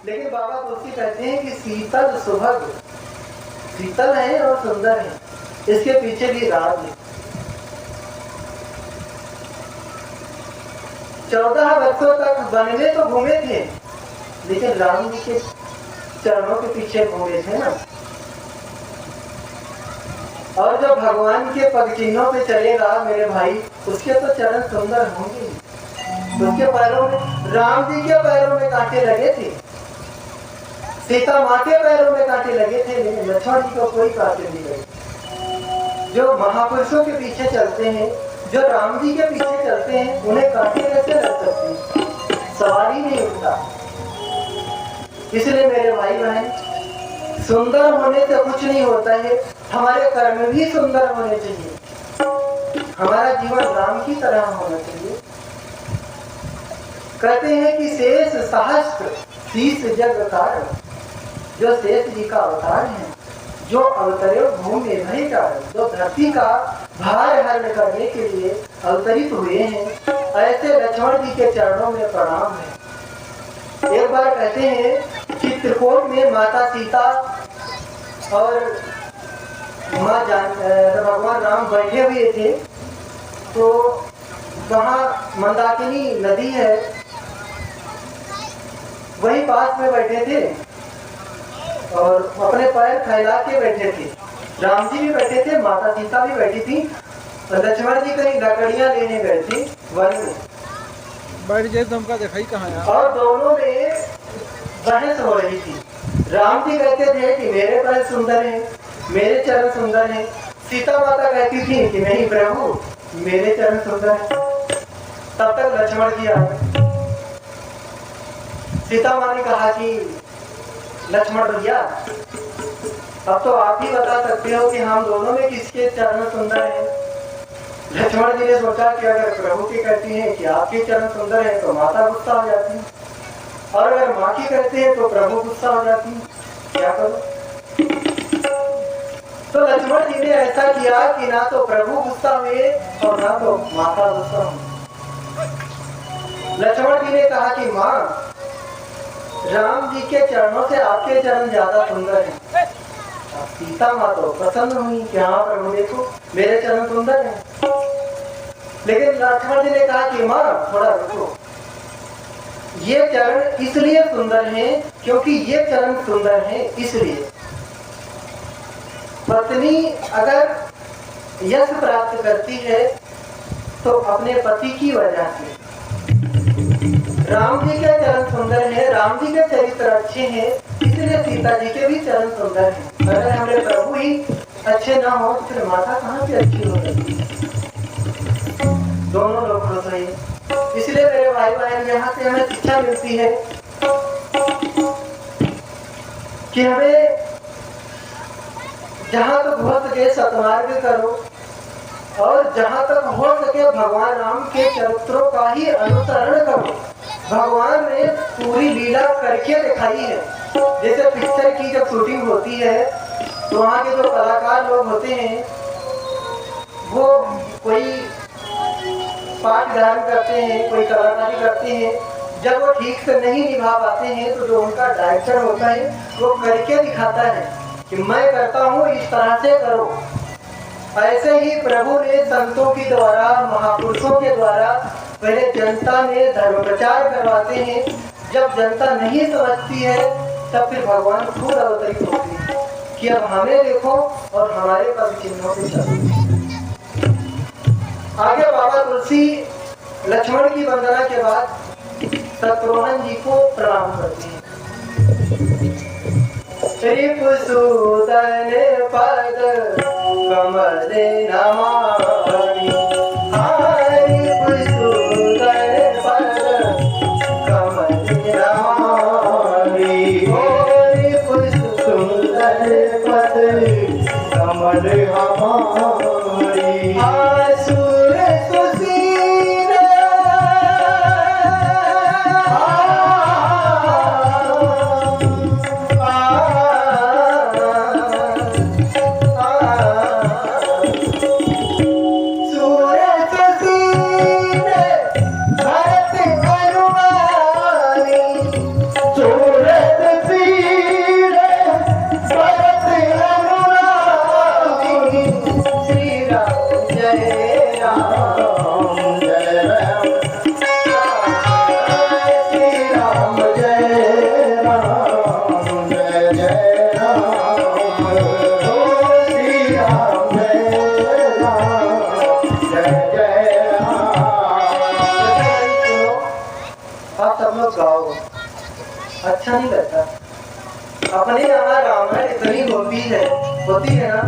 लेकिन बाबा तुलसी कहते हैं कि शीतल सुभग, शीतल है और सुंदर है, इसके पीछे भी राज है। 14 वर्षों तक वन में तो घूमे थे, लेकिन राम जी के चरणों के पीछे घूमे थे ना। और जब भगवान के पग चिन्हों पे चलेगा मेरे भाई, उसके तो चरण सुंदर होंगे। उसके पैरों में, राम जी के पैरों में कांटे लगे थे, सीता माँ के पैरों में कांटे लगे थे, लेकिन लक्ष्मण जी को कोई कांटे नहीं लगे। जो महापुरुषों के पीछे चलते हैं, जो राम जी के पीछे चलते हैं, उन्हें कांटे कैसे लग सकते हैं? सवाल ही नहीं उठता। इसलिए मेरे भाई बहन, सुंदर होने से कुछ नहीं होता है, हमारे कर्म भी सुंदर होने चाहिए, हमारा जीवन राम की तरह होना चाहिए। कहते हैं कि शेष सहस्त्र शीश जग कारण, जो शेष जी का अवतार है, जो अवतरे भूमि भय कारण, जो धरती का भार हरण करने के लिए अवतरित हुए हैं, ऐसे लक्ष्मण जी के चरणों में प्रणाम है। एक बार कहते हैं चित्रकूट में माता सीता और भगवान राम बैठे हुए थे, तो वहाँ मंदाकिनी नदी है, वही पास में बैठे थे और अपने पैर फैला के बैठे थे। राम जी भी बैठे थे, माता सीता भी बैठी थी, और लक्ष्मण जी कहीं लकड़ियां लेने गए थे वन में। बैठ जाए तो हमका देखा ही कहाँ है। और दोनों में बहस हो रही थी। राम जी कहते थे कि मेरे पैर सुंदर हैं, मेरे चरण सुंदर हैं। सीता माता कहती थी कि नहीं प्रभु, मेरे चरण सुंदर हैं। तब तक लक्ष्मण जी आ गए। सीता माँ ने कहा कि लक्ष्मण भैया, अब तो आप ही बता सकते हो कि हम दोनों में किसके चरण सुंदर हैं। लक्ष्मण जी ने सोचा कि अगर प्रभु की कहती हैं कि आपके चरण सुंदर हैं तो माता गुस्सा हो जाती है, और अगर माँ की कहते हैं तो प्रभु गुस्सा हो जाती है, क्या करो। तो लक्ष्मण जी ने ऐसा किया कि ना तो प्रभु गुस्सा हुए और ना तो माता गुस्सा हुई। लक्ष्मण जी ने कहा कि माँ, राम जी के चरणों से आपके चरण ज्यादा सुंदर हैं। सीता माँ तो प्रसन्न हुई कि हाँ प्रभु देखो मेरे चरण सुंदर हैं। लेकिन लक्ष्मण जी ने कहा कि माँ थोड़ा रुको, ये चरण इसलिए सुंदर हैं क्योंकि ये चरण सुंदर हैं इसलिए। पत्नी अगर यश प्राप्त करती है तो अपने पति की वजह से। राम जी के चरण सुंदर हैं, राम जी के चरित्र अच्छे हैं, इसलिए सीता जी के भी चरण सुंदर हैं। अगर हमारे प्रभु ही अच्छे ना हो तो फिर माता कहाँ से अच्छी हो सकती है? दोनों लोग खुश रहे। इसलिए मेरे भाई बहन, यहाँ से हमें शिक्षा मिलती है कि हमें जहाँ तक हो सके सत्मार्ग करो, और जहाँ तक हो सके भगवान राम के चरित्रों का ही अनुसरण करो। भगवान ने पूरी लीला करके दिखाई है। जैसे पिक्चर की जब शूटिंग होती है तो वहाँ के जो कलाकार लोग होते हैं वो कोई पाठ धारण करते हैं, कोई कलाकारी करते हैं। जब वो ठीक से नहीं निभा पाते हैं तो जो उनका डायरेक्टर होता है वो करके दिखाता है कि मैं करता हूँ, इस तरह से करो। ऐसे ही प्रभु ने संतों के द्वारा, महापुरुषों के द्वारा पहले जनता में धर्म प्रचार करवाते हैं। जब जनता नहीं समझती है तब फिर भगवान खुद अवतरित होते हैं कि अब हमें देखो और हमारे पद चिन्हों पे चलो। आगे बाबा तुलसी लक्ष्मण की वंदना के बाद शत्रुघ्न जी को प्रणाम करते हैं। रिपुसूदन पद कमल नमामि, रिपुसूदन पद कमल नमामि, रिपुसूदन पद कमल हमारी। आसुर सुशील आप सब लोग गाओ, अच्छा नहीं लगता। अपने यहाँ रामायण इतनी होती है ना,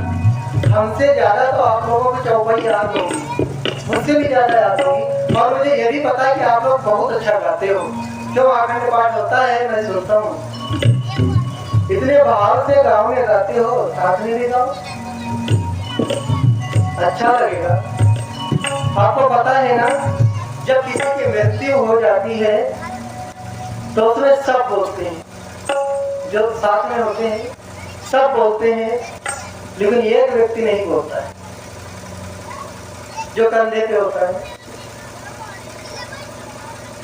हमसे ज्यादा तो आप लोगों को चौपाई याद होगी, मुझसे भी ज्यादा याद होगी। और मुझे ये भी पता है कि आप लोग बहुत अच्छा गाते हो। जो अखंड पाठ होता है मैं सुनता हूँ, इतने भाव से गाँव में गाते हो, साथ में भी गाओ, अच्छा लगेगा। आपको पता है ना, जब किसी की मृत्यु हो जाती है तो उसमें सब बोलते हैं, जो साथ में होते हैं सब बोलते हैं, लेकिन एक व्यक्ति नहीं बोलता है, जो कंधे पे होता है।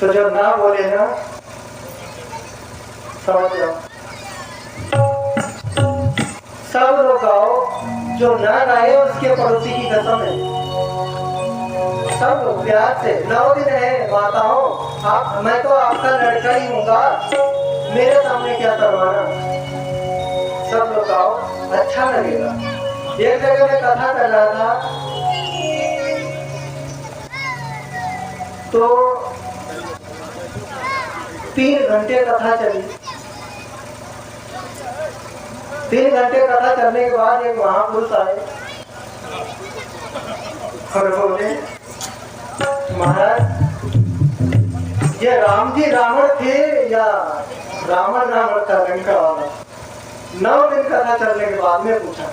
तो जो ना बोले ना, समझ जाओ। सब लोग गाओ, जो ना गाए उसके पड़ोसी की कसम है। सब लोग प्यार से 9 दिन है माताओं, आप, मैं तो आपका लड़का ही हूँगा, मेरे सामने क्या करवाना। सब लोग आओ, अच्छा लगेगा। एक जगह में कथा कर रहा था, तो 3 घंटे कथा चली। 3 घंटे कथा चलने के बाद एक महापुरुष आए और बोले, महाराज ये राम जी रावण थे या रावण का लंका वाला? 9 दिन कथा चलने के बाद में पूछा।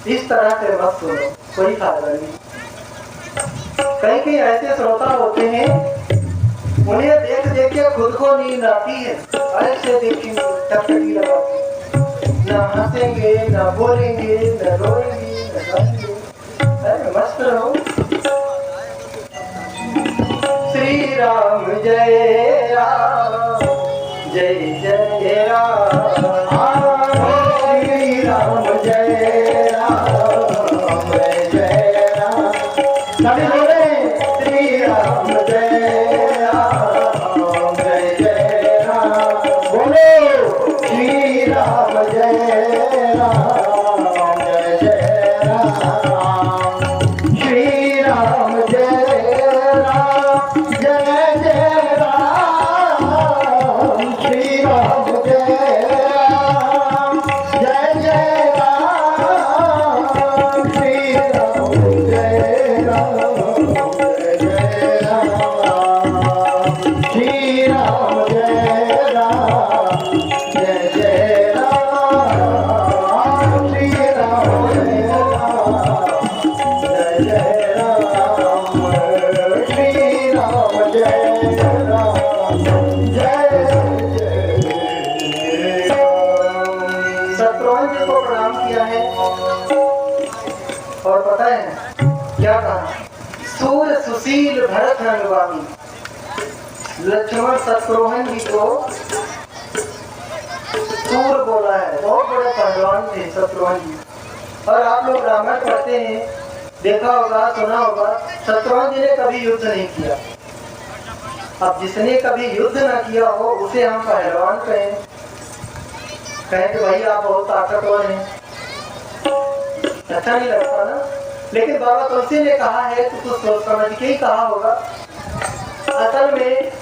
इस तरह से मत सुनो, कोई फायदा नहीं। कई ऐसे श्रोता होते हैं, उन्हें देख देख के खुद को नींद आती है, ऐसे देखेंगे टकटकी लगाती, ना हंसेंगे ना बोलेंगे ना रोएंगे ना गाएंगे, अरे मस्त रहो। श्री राम जय राम, जय जय राम, श्री राम जय राम, जय राम। सभी बोले श्री राम जय राम, जय जय राम। बोलो श्री राम जय राम, जय जय राम, श्री राम जय राम, जय जय राम, श्री राम जय राम, जय जय राम, श्री राम जय राम, जय जय राम, श्री राम जय राम, जय जय राम, श्री राम जय राम, जय जय राम, श्री राम जय राम, जय जय राम। शत्रुघ्न जी को प्रणाम किया है और पता है क्या कहा? सूर सुशील भरत अनुगामी। लक्ष्मण शत्रुघ्न जी को सूर बोला है, बहुत बड़े पहलवान थे शत्रुघ्न जी। और आप लोग रामायण पढ़ते हैं, देखा होगा सुना होगा, शत्रुघ्न जी ने कभी युद्ध नहीं किया। अब जिसने कभी युद्ध ना किया हो उसे हम पहलवान कहें कि भाई आप बहुत ताकतवर हैं, अच्छा नहीं लगता ना। लेकिन बाबा तुलसी ने कहा है तो कुछ सोच समझ के ही कहा होगा। असल में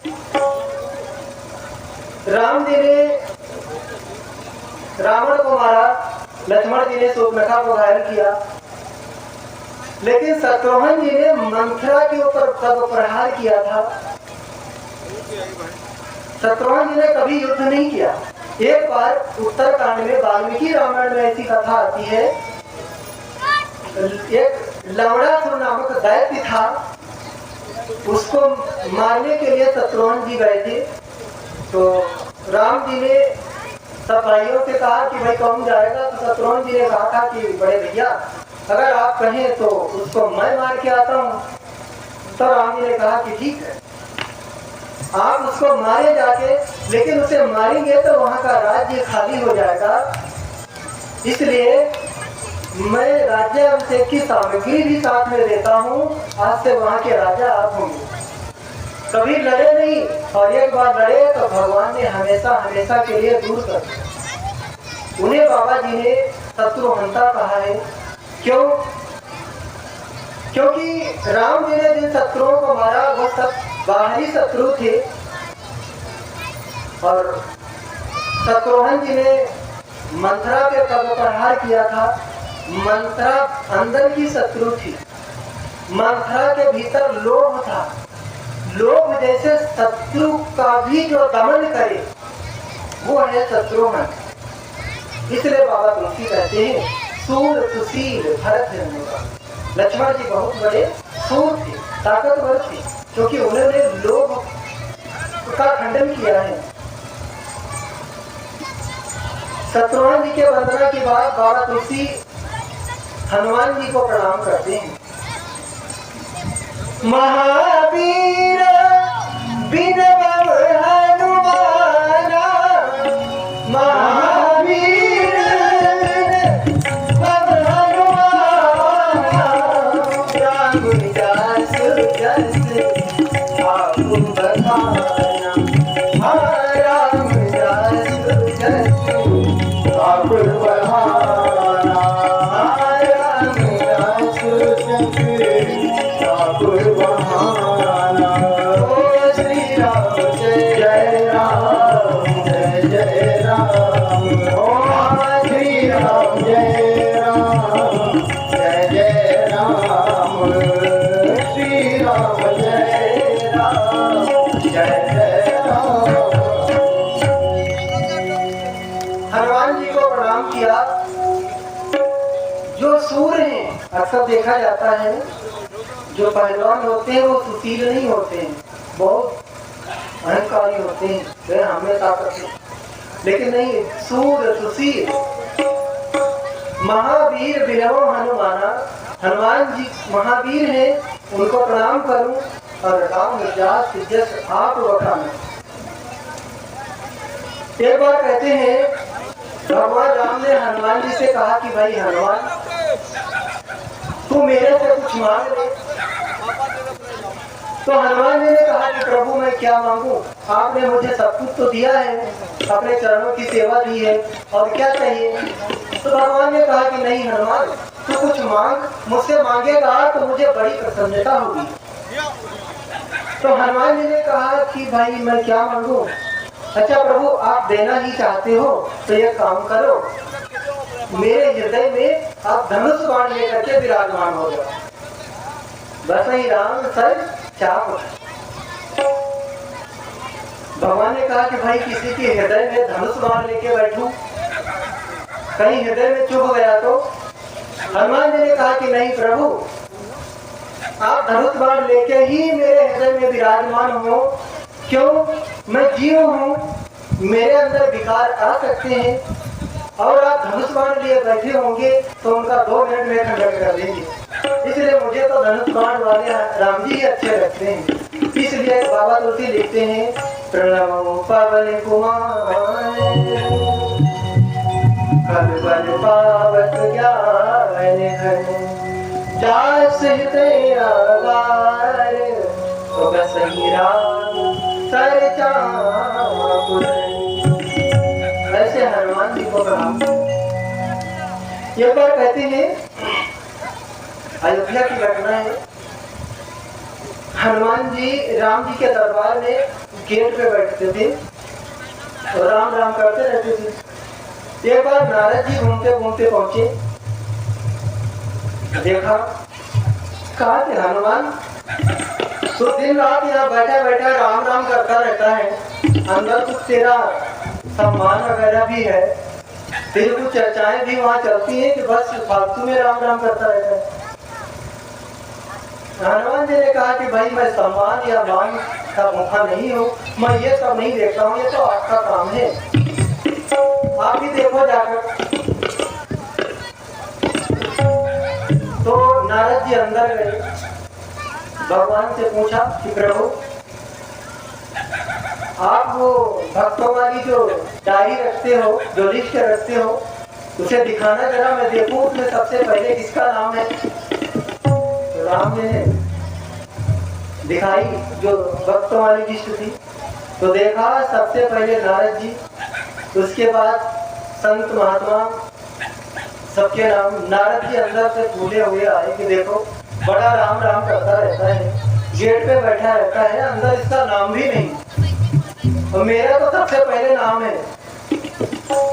राम जी ने रावण को मारा, लक्ष्मण जी ने शूर्पणखा को घायल किया, लेकिन शत्रुघ्न जी ने मंथरा के ऊपर तब प्रहार किया था। शत्रुघ्न जी ने कभी युद्ध नहीं किया। एक बार उत्तरकांड में वाल्मीकि रामायण में ऐसी कथा आती है, एक लवणासुर नामक दैत्य था, उसको मारने के लिए शत्रुघ्न जी गए थे। तो राम जी ने सब भाइयों से कहा कि भाई कौन जाएगा? तो शत्रुघ्न जी ने कहा था कि बड़े भैया अगर आप कहें तो उसको मैं मार के आता हूँ। तो राम जी ने कहा कि ठीक है, आप उसको मारे जाके, लेकिन उसे मारेंगे तो वहां का राज्य खाली हो जाएगा, इसलिए मैं राज्य अभिषेक की सामग्री भी साथ में देता हूँ, आज से वहां के राजा आप होंगे। कभी लड़े नहीं, और एक बार लड़े तो भगवान ने हमेशा हमेशा के लिए दूर कर दिया। उन्हें बाबा जी ने शत्रुहंता कहा है। क्यों? क्योंकि राम जी ने जिन शत्रुओं को मारा वो सब बाहरी शत्रु थे, और शत्रुघ्न जी ने मंथरा के कब्र पर प्रहार किया था। मंथरा अंदर की शत्रु थी, मंथरा के भीतर लोभ था। लोभ जैसे शत्रु का भी जो दमन करे वो है शत्रुघ्न। इसलिए बाबा तुलसी कहते हैं सूर सुशील भरत जन्मेगा। लक्ष्मण जी बहुत बड़े सूर थे, ताकतवर थे, क्योंकि उन्होंने लोभ का खंडन किया है। शत्रुघ्न जी के वंदना के बाद बाबा तुलसी हनुमान जी को प्रणाम करते हैं। महावीर बिनवम हनुमाना, महावीर बिनवम हनुमाना, राम दास जस आपन बखाना, राम दास जस आपन बखाना, राम दास जस आपन बखाना। ओ श्री राम जय राम जय जय राम, ओ श्री राम जय राम जय जय राम, श्री राम जय राम जय जय राम। हनुमान जी को प्रणाम किया। जो सूर हैं, अक्सर देखा जाता है जो पहलवान होते हैं वो सुशील नहीं होते हैं, बहुत अहंकारी होते हैं, वे हमें ताकत है, लेकिन नहीं, सूर सुशील। महावीर बिनवो हनुमाना, हनुमान जी महावीर हैं, उनको प्रणाम करूं और राम दास जस आप बखाना। एक बार कहते हैं भगवान राम ने हनुमान जी से कहा कि भाई हनुमान, तू मेरे से कुछ मांग ले। तो हनुमान जी ने कहा कि प्रभु मैं क्या मांगू, आपने मुझे सब कुछ तो दिया है, अपने चरणों की सेवा दी है, और क्या चाहिए। तो भगवान ने कहा कि नहीं हनुमान, तू कुछ मांग, मुझसे मांगेगा तो मुझे बड़ी प्रसन्नता होगी। तो हनुमान जी ने कहा कि भाई मैं क्या मांगू। अच्छा प्रभु, आप देना ही चाहते हो तो ये काम करो, मेरे हृदय में आप धनुष बाण लेकर के विराजमान हो जाओ। बस ही राम सर चाप। भगवान ने कहा कि भाई किसी के हृदय में धनुष बाण लेके बैठूं, कहीं हृदय में चुभ गया तो। हनुमान जी ने कहा कि नहीं प्रभु, आप धनुष बाण लेके ही मेरे हृदय में विराजमान हो। क्यों? मैं जीव हूँ, मेरे अंदर विकार आ सकते हैं, और आप धनुष बाण लिए बैठे होंगे तो उनका 2 मिनट में खंडन कर देंगे। इसलिए मुझे तो धनुष बाण वाले राम जी ही अच्छे लगते हैं। इसलिए बाबा तुलसी लिखते हैं प्रणमो पवन कुमार, कल बल पावत ज्ञान घन, जास हृदय आगार, तो बसहि राम सर चापुर। ऐसे हनुमान जी को प्रणाम। एक बार कहते हैं अयोध्या की घटना है, हनुमान जी राम जी के दरबार में गेट पे बैठते थे और राम राम करते रहते थे। एक बार नारद जी घूमते घूमते पहुंचे, देखा, कहा कि हनुमान तो दिन रात यहाँ बैठा बैठा राम राम करता रहता है, अंदर कुछ तेरा सम्मान वगैरह भी है, तेरे कुछ चर्चाएं भी वहाँ चलती हैं कि बस फालतू में राम राम करता रहता है। हनुमान जी ने कहा कि भाई मैं सम्मान या मान का मुखा नहीं हूँ, मैं ये सब नहीं देखता हूँ, ये तो आपका काम है, आप ही देखो जाकर। तो नारद जी अंदर गए, भगवान से पूछा कि प्रभु आप वो भक्तों वाली जो डायरी रखते हो, जो लिस्ट रखते हो, उसे दिखाना जरा, मैं देखूं उसमें सबसे पहले किसका नाम है। तो राम ने दिखाई जो भक्तों वाली लिस्ट थी, तो देखा सबसे पहले नारद जी, उसके बाद संत महात्मा, सबके नाम। नारद जी अंदर से फूले हुए आए कि देखो बड़ा राम राम करता रहता है, गेट पे बैठा रहता है, अंदर इसका नाम भी नहीं। और मेरा तो सबसे पहले नाम है।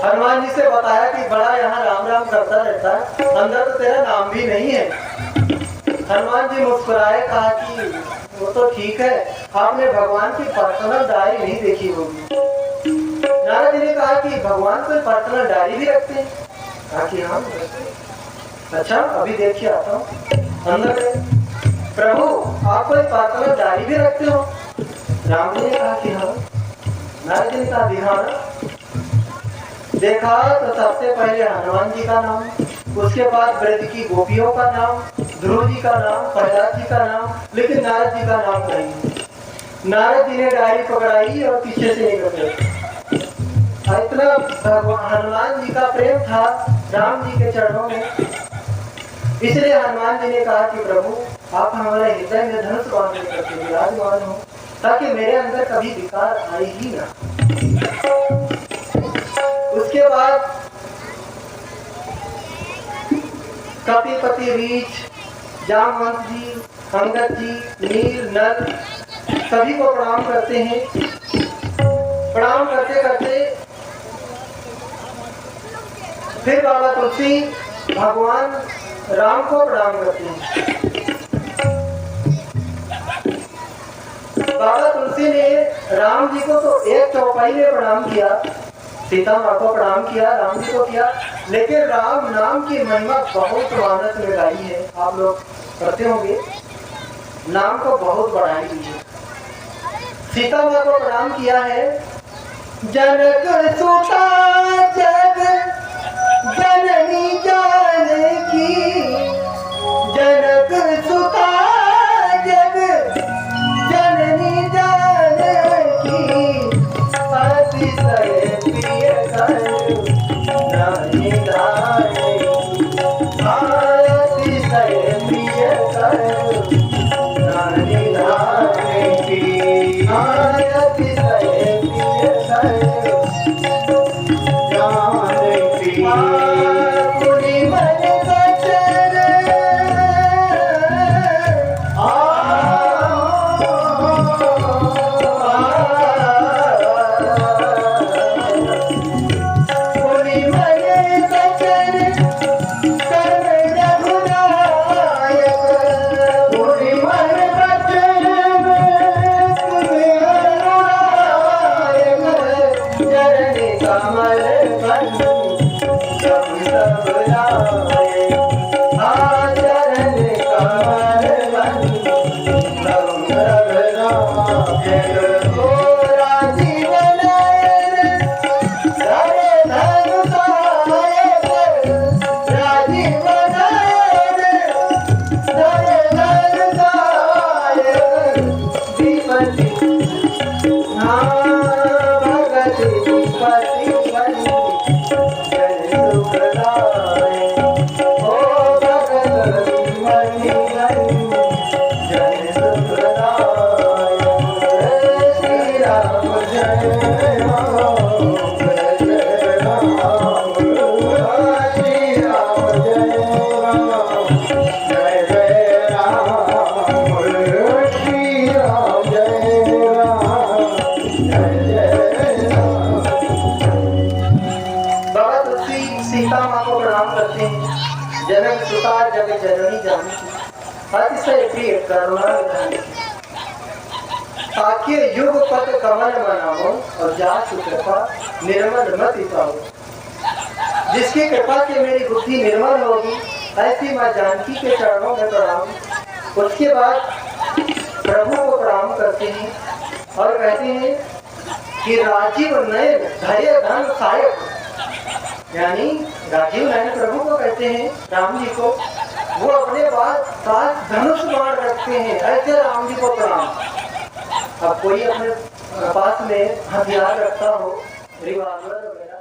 हनुमान जी से बताया कि बड़ा यहाँ राम राम करता रहता है, अंदर तो तेरा नाम भी नहीं है। हनुमान जी मुस्कुराए, कहा कि वो तो ठीक है, आपने भगवान की पर्सनल डायरी नहीं देखी होगी। नारद जी ने कहा कि भगवान कोई पर्सनल डायरी भी रखते हैं? कहा कि हाँ। अच्छा, अभी देखिए आता हूँ। अंदर प्रभु आप कोई पर्सनल डायरी भी रखते हो? राम जी ने कहा कि हाँ। नारद जी ने कहा दिखाना। देखा तो सबसे पहले हनुमान जी का नाम, उसके बाद ब्रज की गोपियों का नाम, ध्रुव जी का नाम, प्रहलाद जी का नाम, लेकिन नारद जी का नाम नहीं। नारद जी ने डायरी पकड़ाई और पीछे से निकल गए। इतना हनुमान जी का प्रेम था राम जी के चरणों में, इसलिए हनुमान जी ने कहा कि प्रभु आप हमारे हृदय में धनुष बांधने करके विराजमान हो, ताकि मेरे अंदर कभी विकार आए ही ना। उसके बाद कपिपति, रीछ, जामवंत जी, अंगद जी, नील, नल सभी को प्रणाम करते हैं। प्रणाम करते करते फिर बाबा तुलसी भगवान राम को प्रणाम करते हैं। बाबा तुलसी ने राम जी को तो एक चौपाई में प्रणाम किया, सीता माँ को प्रणाम किया, राम जी को किया, लेकिन राम नाम की महिमा बहुत मानस में गाई है। आप लोग करते होंगे, नाम को बहुत बढ़ाई दीजिए। सीता माँ को प्रणाम किया है। जनक सुता जग जननी जानकी, जनक सुता जग जननी जानकी, अतिशय प्रिय करुणानिधान, अतिशय प्रिय करुणानिधान की, अतिशय प्रिय सीता माँ को प्रणाम करते हैं। जनक सुता जग जननी जानकी, अतिशय प्रिय करुणानिधान, ताकि युग पद कमल मनाओ और जासु कृपा निर्मल मति पाओ। जिसकी कृपा से मेरी बुद्धि निर्मल होगी, ऐसी माँ जानकी के चरणों में प्रणाम। उसके बाद प्रभु को प्रणाम करते हैं और कहते हैं कि राजीव नयन धैर्य धन सहायक, यानी राजीव नयन प्रभु को कहते हैं राम जी को, वो अपने पास धनुष बाण रखते हैं, ऐसे राम जी को प्रणाम। अब कोई अपने पास में हथियार रखता हो, रिवॉल्वर वगैरह,